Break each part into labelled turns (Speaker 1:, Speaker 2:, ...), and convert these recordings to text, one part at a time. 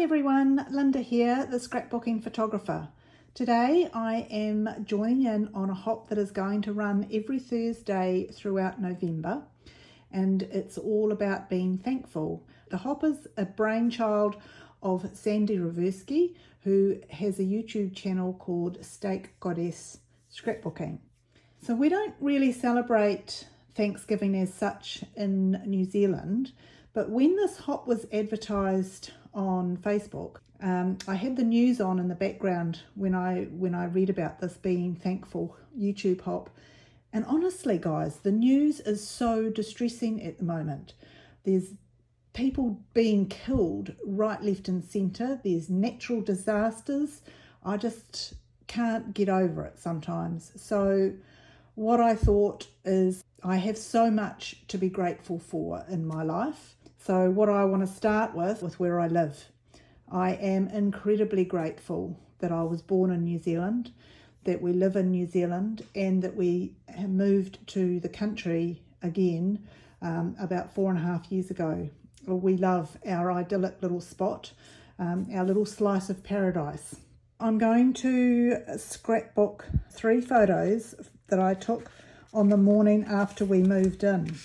Speaker 1: everyone, Linda here, the scrapbooking photographer. Today I am joining in on a hop that is going to run every Thursday throughout November, and it's all about being thankful. The hop is a brainchild of Sandy Reversky, who has a YouTube channel called Steak Goddess Scrapbooking. So we don't really celebrate Thanksgiving as such in New Zealand, but when this hop was advertised on Facebook, I had the news on in the background when I read about this being thankful YouTube hop. And honestly, guys, the news is so distressing at the moment. There's people being killed right, left and centre. There's natural disasters. I just can't get over it sometimes. So what I thought is I have so much to be grateful for in my life. So what I want to start with where I live. I am incredibly grateful that I was born in New Zealand, that we live in New Zealand, and that we have moved to the country again about 4.5 years ago. We love our idyllic little spot, our little slice of paradise. I'm going to scrapbook 3 photos that I took on the morning after we moved in.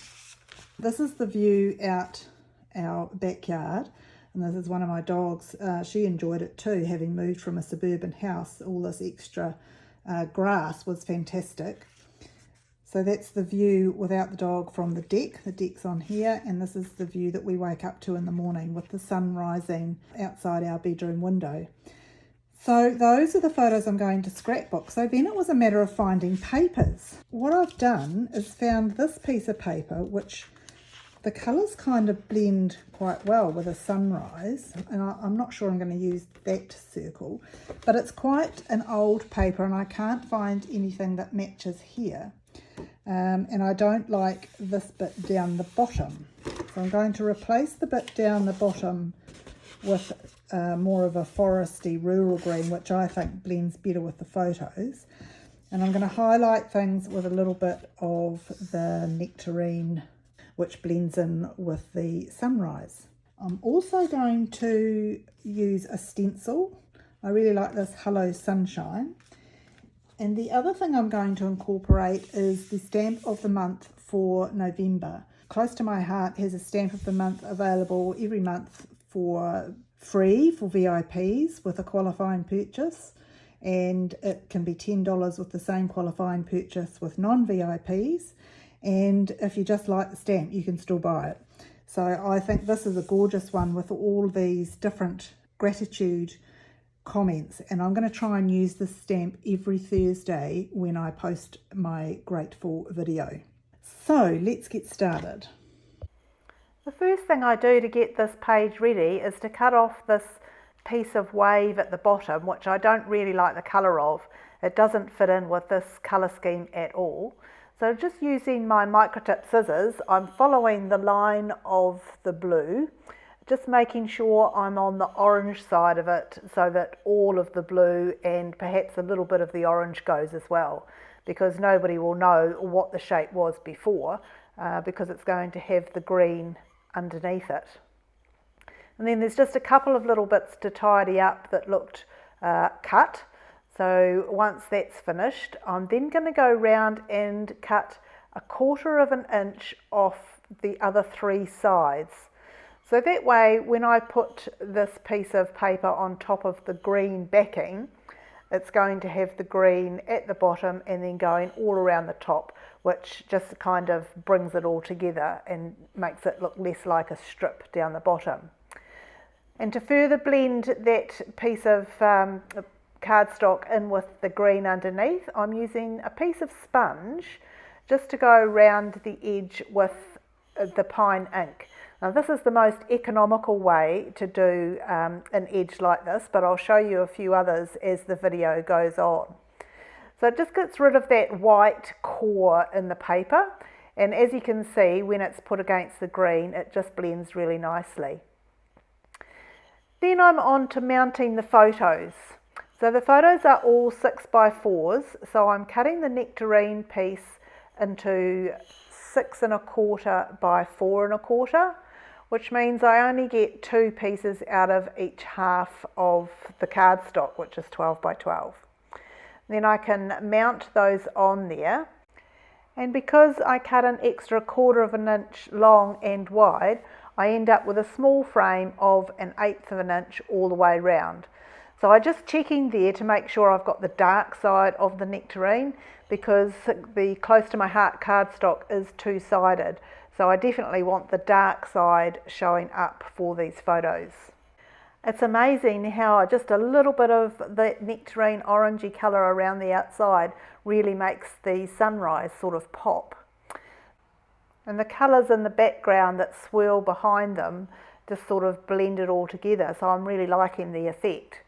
Speaker 1: This is the view out our backyard, and this is one of my dogs. She enjoyed it too, having moved from a suburban house. All this extra grass was fantastic. So that's the view without the dog from the deck. The deck's on here, and this is the view that we wake up to in the morning with the sun rising outside our bedroom window. So those are the photos I'm going to scrapbook. So then it was a matter of finding papers. What I've done is found this piece of paper, which the colours kind of blend quite well with a sunrise, and I'm not sure I'm going to use that circle, but it's quite an old paper and I can't find anything that matches here. And I don't like this bit down the bottom. So I'm going to replace the bit down the bottom with more of a foresty rural green, which I think blends better with the photos. And I'm going to highlight things with a little bit of the nectarine, which blends in with the sunrise. I'm also going to use a stencil. I really like this Hello Sunshine. And the other thing I'm going to incorporate is the stamp of the month for November. Close to my heart has a stamp of the month available every month for free for VIPs with a qualifying purchase, and it can be $10 with the same qualifying purchase with non-VIPs. And if you just like the stamp, you can still buy it. So I think this is a gorgeous one with all these different gratitude comments, and I'm going to try and use this stamp every Thursday when I post my grateful video. So let's get started. The first thing I do to get this page ready is to cut off this piece of wave at the bottom, which I don't really like the colour of. It doesn't fit in with this colour scheme at all. So just using my microtip scissors, I'm following the line of the blue, just making sure I'm on the orange side of it so that all of the blue and perhaps a little bit of the orange goes as well, because nobody will know what the shape was before because it's going to have the green underneath it. And then there's just a couple of little bits to tidy up that looked cut. So once that's finished, I'm then going to go round and cut 1/4 inch off the other 3 sides. So that way, when I put this piece of paper on top of the green backing, it's going to have the green at the bottom and then going all around the top, which just kind of brings it all together and makes it look less like a strip down the bottom. And to further blend that piece of cardstock in with the green underneath, I'm using a piece of sponge just to go around the edge with the pine ink. Now this is the most economical way to do an edge like this, but I'll show you a few others as the video goes on. So it just gets rid of that white core in the paper, and as you can see, when it's put against the green, it just blends really nicely. Then I'm on to mounting the photos. So the photos are all 6x4s, so I'm cutting the nectarine piece into 6 1/4 by 4 1/4, which means I only get 2 pieces out of each half of the cardstock, which is 12 by 12. Then I can mount those on there, and because I cut an extra 1/4 of an inch long and wide, I end up with a small frame of 1/8 of an inch all the way round. So I'm just checking there to make sure I've got the dark side of the nectarine, because the close to my heart cardstock is 2-sided. So I definitely want the dark side showing up for these photos. It's amazing how just a little bit of the nectarine orangey colour around the outside really makes the sunrise sort of pop. And the colours in the background that swirl behind them just sort of blend it all together, so I'm really liking the effect.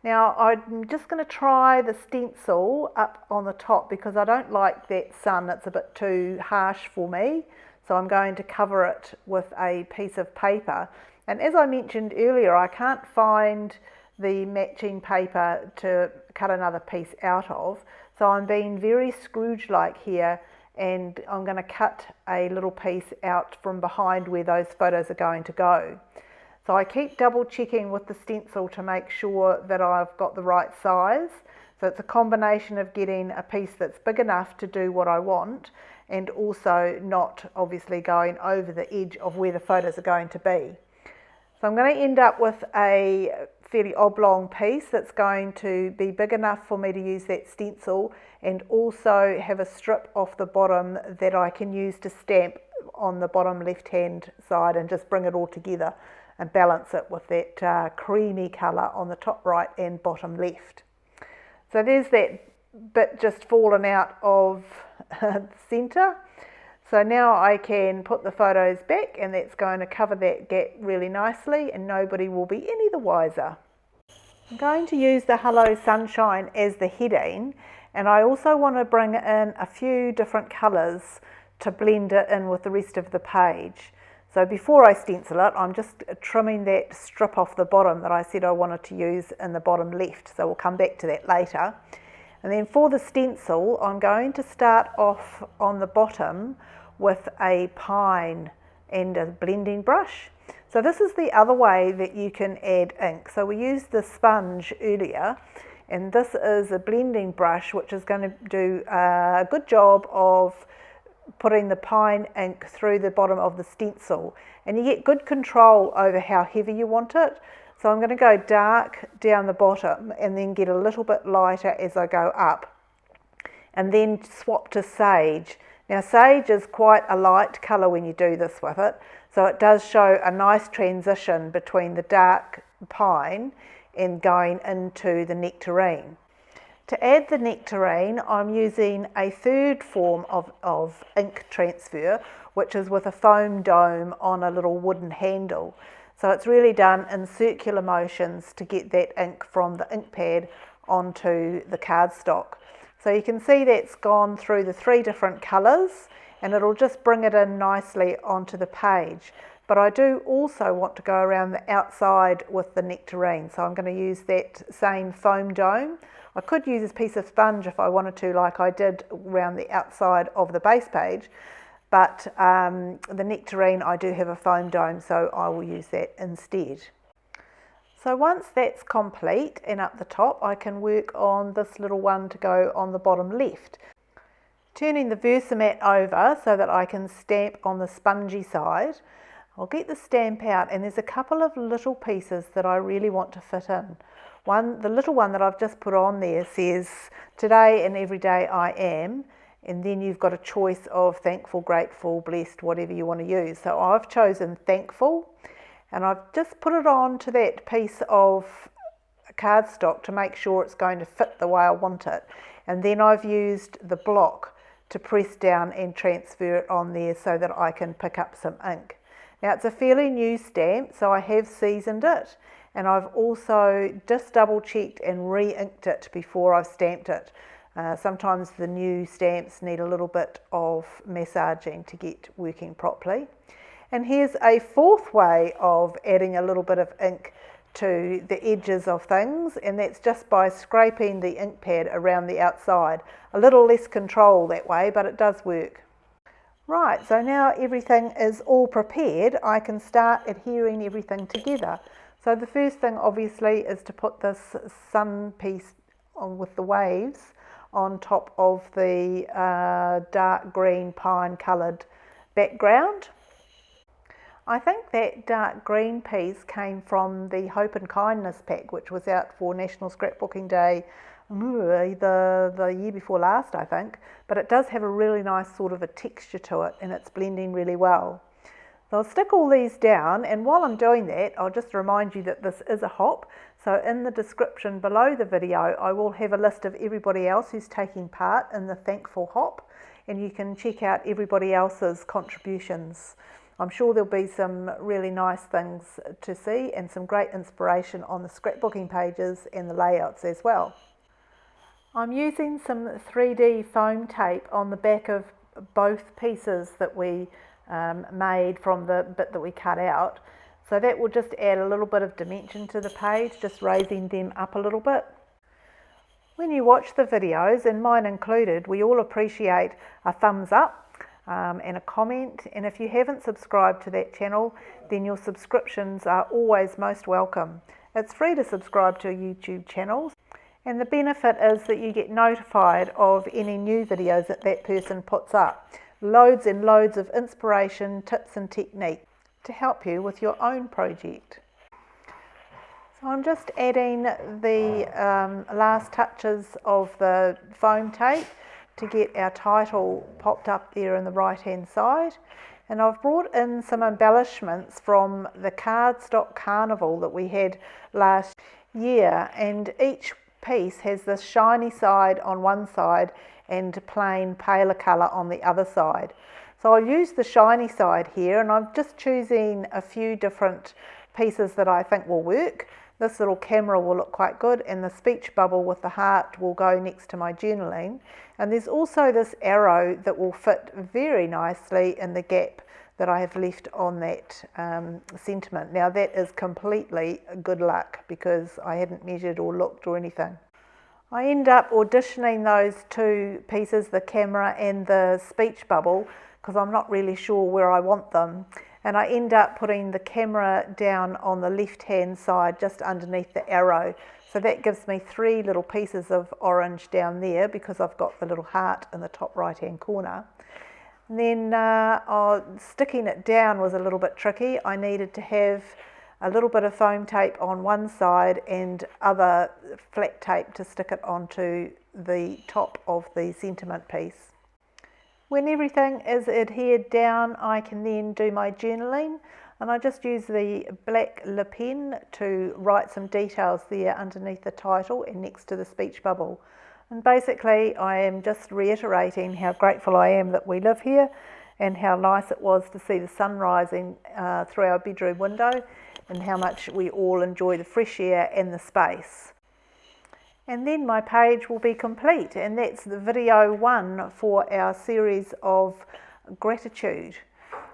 Speaker 1: Now I'm just going to try the stencil up on the top because I don't like that sun, it's a bit too harsh for me. So I'm going to cover it with a piece of paper. And as I mentioned earlier, I can't find the matching paper to cut another piece out of. So I'm being very Scrooge-like here, and I'm going to cut a little piece out from behind where those photos are going to go. So I keep double checking with the stencil to make sure that I've got the right size. So it's a combination of getting a piece that's big enough to do what I want, and also not obviously going over the edge of where the photos are going to be. So I'm going to end up with a fairly oblong piece that's going to be big enough for me to use that stencil, and also have a strip off the bottom that I can use to stamp on the bottom left hand side and just bring it all together and balance it with that creamy colour on the top right and bottom left. So there's that bit just fallen out of the centre. So now I can put the photos back, and that's going to cover that gap really nicely, and nobody will be any the wiser. I'm going to use the Hello Sunshine as the heading, and I also want to bring in a few different colours to blend it in with the rest of the page. So before I stencil it, I'm just trimming that strip off the bottom that I said I wanted to use in the bottom left, so we'll come back to that later. And then for the stencil, I'm going to start off on the bottom with a pine and a blending brush. So this is the other way that you can add ink. So we used the sponge earlier, and this is a blending brush which is going to do a good job of putting the pine ink through the bottom of the stencil, and you get good control over how heavy you want it. So I'm going to go dark down the bottom and then get a little bit lighter as I go up, and then swap to sage. Now sage is quite a light colour when you do this with it, so it does show a nice transition between the dark pine and going into the nectarine. To add the nectarine, I'm using a third form of ink transfer, which is with a foam dome on a little wooden handle. So it's really done in circular motions to get that ink from the ink pad onto the cardstock. So you can see that's gone through the 3 different colours, and it'll just bring it in nicely onto the page. But I do also want to go around the outside with the nectarine, so I'm going to use that same foam dome. I could use this piece of sponge if I wanted to, like I did around the outside of the base page, but the nectarine, I do have a foam dome, so I will use that instead. So once that's complete and up the top, I can work on this little one to go on the bottom left. Turning the Versamat over so that I can stamp on the spongy side, I'll get the stamp out, and there's a couple of little pieces that I really want to fit in. The little one that I've just put on there says, "Today and every day I am," and then you've got a choice of thankful, grateful, blessed, whatever you want to use. So I've chosen thankful, and I've just put it on to that piece of cardstock to make sure it's going to fit the way I want it. And then I've used the block to press down and transfer it on there so that I can pick up some ink. Now it's a fairly new stamp, so I have seasoned it, and I've also just double checked and re-inked it before I've stamped it. Sometimes the new stamps need a little bit of massaging to get working properly. And here's a 4th way of adding a little bit of ink to the edges of things, and that's just by scraping the ink pad around the outside. A little less control that way, but it does work. Right, so now everything is all prepared, I can start adhering everything together. So the first thing obviously is to put this sun piece on with the waves on top of the dark green pine coloured background. I think that dark green piece came from the Hope and Kindness pack, which was out for National Scrapbooking Day the year before last, I think, but it does have a really nice sort of a texture to it and it's blending really well. So I'll stick all these down, and while I'm doing that, I'll just remind you that this is a hop. So in the description below the video, I will have a list of everybody else who's taking part in the Thankful Hop, and you can check out everybody else's contributions. I'm sure there'll be some really nice things to see and some great inspiration on the scrapbooking pages and the layouts as well. I'm using some 3D foam tape on the back of both pieces that we made from the bit that we cut out. So that will just add a little bit of dimension to the page, just raising them up a little bit. When you watch the videos, and mine included, we all appreciate a thumbs up and a comment, and if you haven't subscribed to that channel, then your subscriptions are always most welcome. It's free to subscribe to a YouTube channel, and the benefit is that you get notified of any new videos that that person puts up. Loads and loads of inspiration, tips and technique to help you with your own project. So I'm just adding the last touches of the foam tape to get our title popped up there in the right hand side, and I've brought in some embellishments from the cardstock carnival that we had last year, and each piece has this shiny side on one side and plain paler colour on the other side. So I'll use the shiny side here, and I'm just choosing a few different pieces that I think will work. This little camera will look quite good, and the speech bubble with the heart will go next to my journaling. And there's also this arrow that will fit very nicely in the gap that I have left on that sentiment. Now that is completely good luck because I hadn't measured or looked or anything. I end up auditioning those two pieces, the camera and the speech bubble, because I'm not really sure where I want them. And I end up putting the camera down on the left hand side just underneath the arrow. So that gives me three little pieces of orange down there because I've got the little heart in the top right hand corner. And then sticking it down was a little bit tricky. I needed to have a little bit of foam tape on one side and other flat tape to stick it onto the top of the sentiment piece. When everything is adhered down, I can then do my journaling, and I just use the black lip pen to write some details there underneath the title and next to the speech bubble. And basically I am just reiterating how grateful I am that we live here and how nice it was to see the sun rising through our bedroom window, and how much we all enjoy the fresh air and the space. And then my page will be complete, and that's the video 1 for our series of gratitude.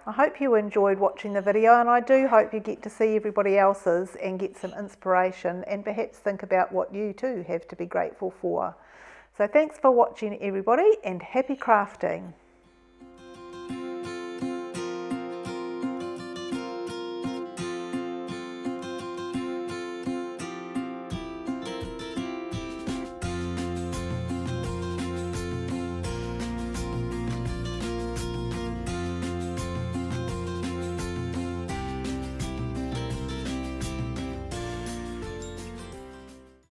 Speaker 1: I hope you enjoyed watching the video, and I do hope you get to see everybody else's and get some inspiration and perhaps think about what you too have to be grateful for. So thanks for watching everybody, and happy crafting.